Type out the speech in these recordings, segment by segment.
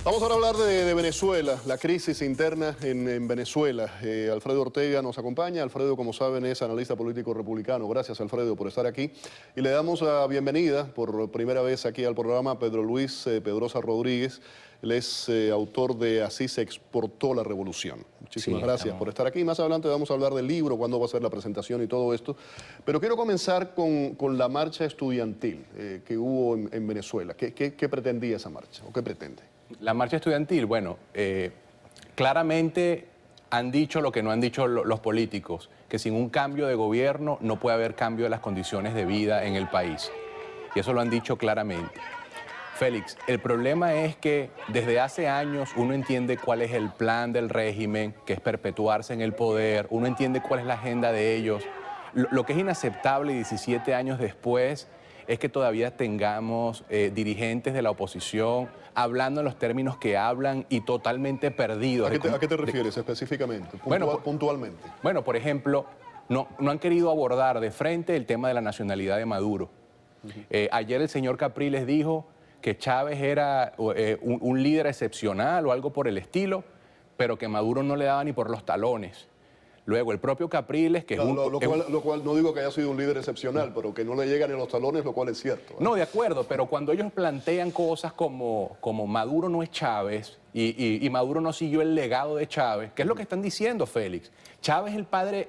Vamos ahora a hablar de Venezuela, la crisis interna en Venezuela. Alfredo Ortega nos acompaña. Alfredo, como saben, es analista político republicano. Gracias, Alfredo, por estar aquí. Y le damos la bienvenida por primera vez aquí al programa a Pedro Luis Pedrosa Rodríguez. Él es autor de Así se exportó la revolución. Muchísimas gracias por estar aquí. Más adelante vamos a hablar del libro, cuándo va a ser la presentación y todo esto. Pero quiero comenzar con la marcha estudiantil que hubo en Venezuela. ¿Qué pretendía esa marcha o qué pretende? La marcha estudiantil, bueno, claramente han dicho lo que no han dicho los políticos, que sin un cambio de gobierno no puede haber cambio de las condiciones de vida en el país. Y eso lo han dicho claramente. Félix, el problema es que desde hace años uno entiende cuál es el plan del régimen, que es perpetuarse en el poder, uno entiende cuál es la agenda de ellos. Lo que es inaceptable 17 años después es que todavía tengamos dirigentes de la oposición hablando en los términos que hablan y totalmente perdidos. ¿A qué te refieres específicamente, puntualmente? Bueno, por ejemplo, no han querido abordar de frente el tema de la nacionalidad de Maduro. Ayer el señor Capriles dijo que Chávez era un líder excepcional o algo por el estilo, pero que Maduro no le daba ni por los talones. Luego, el propio Capriles, que lo cual no digo que haya sido un líder excepcional, pero que no le llegan ni los talones, lo cual es cierto. No, de acuerdo, pero cuando ellos plantean cosas como Maduro no es Chávez y Maduro no siguió el legado de Chávez, ¿qué es lo que están diciendo, Félix? Chávez es el padre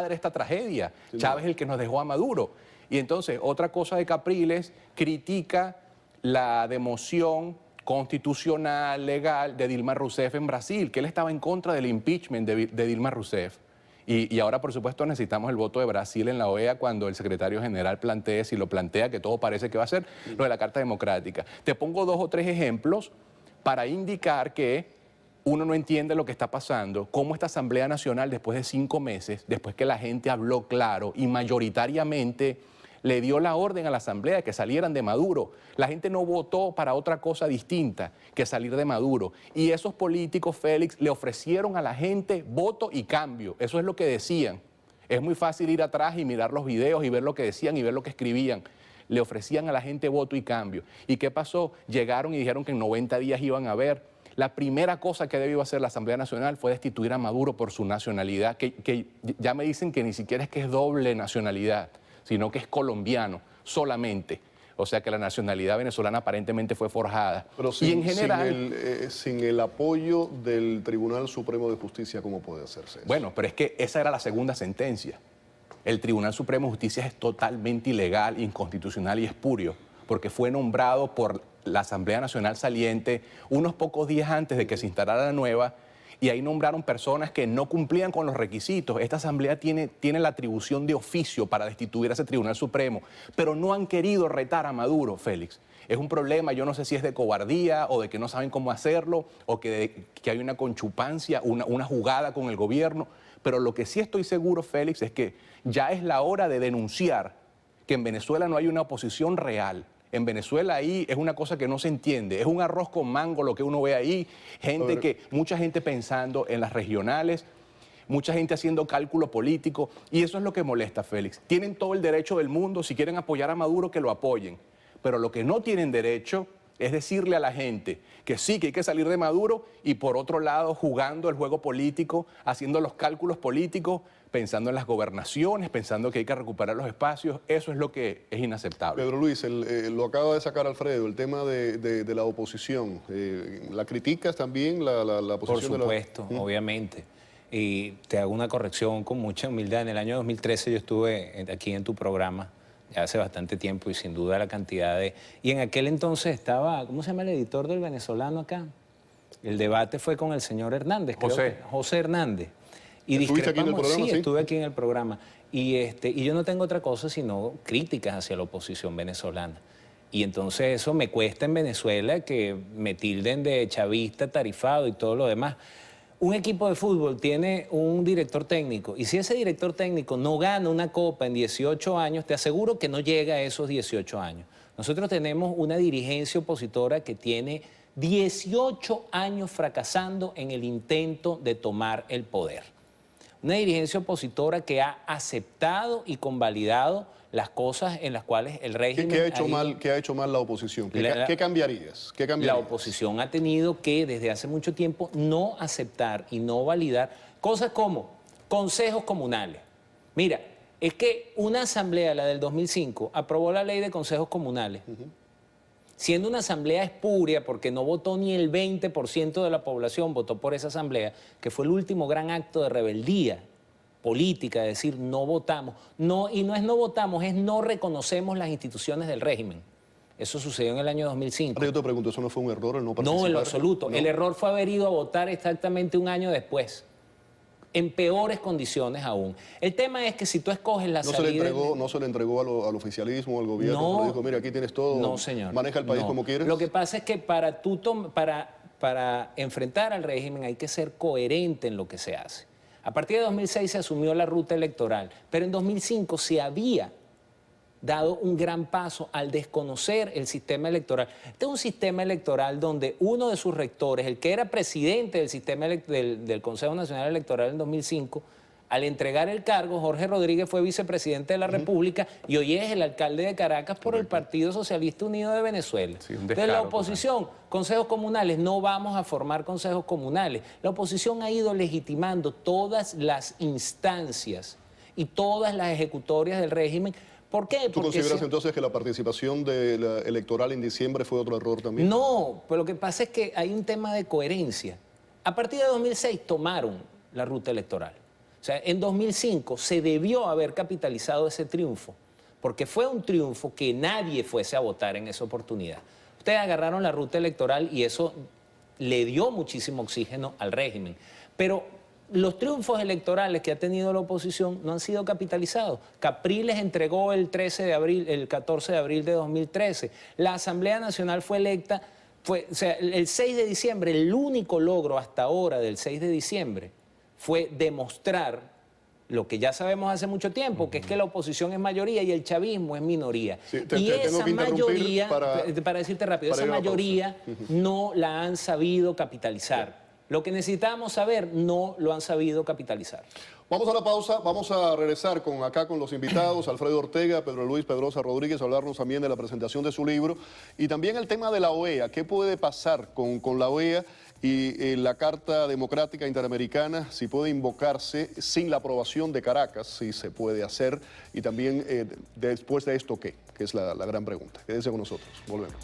de esta tragedia, sí, Chávez es el que nos dejó a Maduro. Y entonces, otra cosa de Capriles, critica la democión constitucional, legal, de Dilma Rousseff en Brasil, que él estaba en contra del impeachment de Dilma Rousseff. Y ahora, por supuesto, necesitamos el voto de Brasil en la OEA cuando el secretario general plantee, si lo plantea, que todo parece que va a ser, lo de la Carta Democrática. Te pongo 2 o 3 ejemplos para indicar que uno no entiende lo que está pasando, cómo esta Asamblea Nacional, después de 5 meses, después que la gente habló claro y mayoritariamente le dio la orden a la Asamblea de que salieran de Maduro. La gente no votó para otra cosa distinta que salir de Maduro. Y esos políticos, Félix, le ofrecieron a la gente voto y cambio. Eso es lo que decían. Es muy fácil ir atrás y mirar los videos y ver lo que decían y ver lo que escribían. Le ofrecían a la gente voto y cambio. ¿Y qué pasó? Llegaron y dijeron que en 90 días iban a ver. La primera cosa que debió hacer la Asamblea Nacional fue destituir a Maduro por su nacionalidad, que ya me dicen que ni siquiera es que es doble nacionalidad, sino que es colombiano solamente. O sea que la nacionalidad venezolana aparentemente fue forjada. Pero y en general, sin el apoyo del Tribunal Supremo de Justicia, ¿cómo puede hacerse eso? Bueno, pero es que esa era la segunda sentencia. El Tribunal Supremo de Justicia es totalmente ilegal, inconstitucional y espurio, porque fue nombrado por la Asamblea Nacional saliente unos pocos días antes de que se instalara la nueva, y ahí nombraron personas que no cumplían con los requisitos. Esta Asamblea tiene la atribución de oficio para destituir a ese Tribunal Supremo, pero no han querido retar a Maduro, Félix. Es un problema, yo no sé si es de cobardía o de que no saben cómo hacerlo o que hay una conchupancia, una jugada con el gobierno, pero lo que sí estoy seguro, Félix, es que ya es la hora de denunciar que en Venezuela no hay una oposición real. En Venezuela ahí es una cosa que no se entiende, es un arroz con mango lo que uno ve ahí, mucha gente pensando en las regionales, mucha gente haciendo cálculo político, y eso es lo que molesta, Félix. Tienen todo el derecho del mundo, si quieren apoyar a Maduro, que lo apoyen, pero lo que no tienen derecho es decirle a la gente que sí, que hay que salir de Maduro, y por otro lado jugando el juego político, haciendo los cálculos políticos, pensando en las gobernaciones, pensando que hay que recuperar los espacios. Eso es lo que es inaceptable. Pedro Luis, lo acaba de sacar Alfredo, el tema de la oposición. ¿La criticas también, la posición de la...? Por supuesto, obviamente. Y te hago una corrección con mucha humildad. En el año 2013 yo estuve aquí en tu programa, ya hace bastante tiempo, y sin duda la cantidad de... Y en aquel entonces estaba, ¿cómo se llama el editor del Venezolano acá? El debate fue con el señor Hernández, José Hernández. Y ¿Estuviste aquí en el programa? Sí, estuve aquí en el programa. Y yo no tengo otra cosa sino críticas hacia la oposición venezolana. Y entonces eso me cuesta en Venezuela que me tilden de chavista, tarifado y todo lo demás. Un equipo de fútbol tiene un director técnico, y si ese director técnico no gana una copa en 18 años, te aseguro que no llega a esos 18 años. Nosotros tenemos una dirigencia opositora que tiene 18 años fracasando en el intento de tomar el poder. una dirigencia opositora que ha aceptado y convalidado las cosas en las cuales el régimen... ¿Qué ha hecho mal la oposición? ¿Qué cambiarías? La oposición ha tenido que, desde hace mucho tiempo, no aceptar y no validar cosas como consejos comunales. Mira, es que una asamblea, la del 2005, aprobó la ley de consejos comunales, siendo una asamblea espuria, porque no votó ni el 20% de la población, votó por esa asamblea, que fue el último gran acto de rebeldía política, es decir, no votamos. No, y no es no votamos, es no reconocemos las instituciones del régimen. Eso sucedió en el año 2005. Ahora yo te pregunto, ¿eso no fue un error el no participar? No, en lo absoluto. ¿No? El error fue haber ido a votar exactamente un año después, en peores condiciones aún. El tema es que si tú escoges la salida... ¿No se le entregó al oficialismo, al gobierno? No, le dijo, mira, aquí tienes todo, no, señor, maneja el país como quieres. Lo que pasa es que para enfrentar al régimen hay que ser coherente en lo que se hace. A partir de 2006 se asumió la ruta electoral, pero en 2005 se había dado un gran paso al desconocer el sistema electoral. Este es un sistema electoral donde uno de sus rectores, el que era presidente del sistema del Consejo Nacional Electoral en 2005, al entregar el cargo, Jorge Rodríguez fue vicepresidente de la República y hoy es el alcalde de Caracas por el Partido Socialista Unido de Venezuela. Sí, de la oposición, consejos comunales, no vamos a formar consejos comunales. La oposición ha ido legitimando todas las instancias y todas las ejecutorias del régimen. ¿Por qué? ¿Tú consideras entonces que la participación electoral en diciembre fue otro error también? No, pero lo que pasa es que hay un tema de coherencia. A partir de 2006 tomaron la ruta electoral. O sea, en 2005 se debió haber capitalizado ese triunfo, porque fue un triunfo que nadie fuese a votar en esa oportunidad. Ustedes agarraron la ruta electoral y eso le dio muchísimo oxígeno al régimen. Pero los triunfos electorales que ha tenido la oposición no han sido capitalizados. Capriles entregó el 14 de abril de 2013. La Asamblea Nacional fue electa, el 6 de diciembre, el único logro hasta ahora del 6 de diciembre fue demostrar lo que ya sabemos hace mucho tiempo, que es que la oposición es mayoría y el chavismo es minoría. Sí, y esa mayoría, para decirte rápido, esa mayoría no la han sabido capitalizar. Lo que necesitábamos saber no lo han sabido capitalizar. Vamos a la pausa, vamos a regresar con los invitados, Alfredo Ortega, Pedro Luis Pedrosa Rodríguez, a hablarnos también de la presentación de su libro y también el tema de la OEA. ¿Qué puede pasar con la OEA y la Carta Democrática Interamericana? Si puede invocarse sin la aprobación de Caracas, si se puede hacer, y también después de esto, ¿qué? Que es la gran pregunta. Quédense con nosotros, volvemos.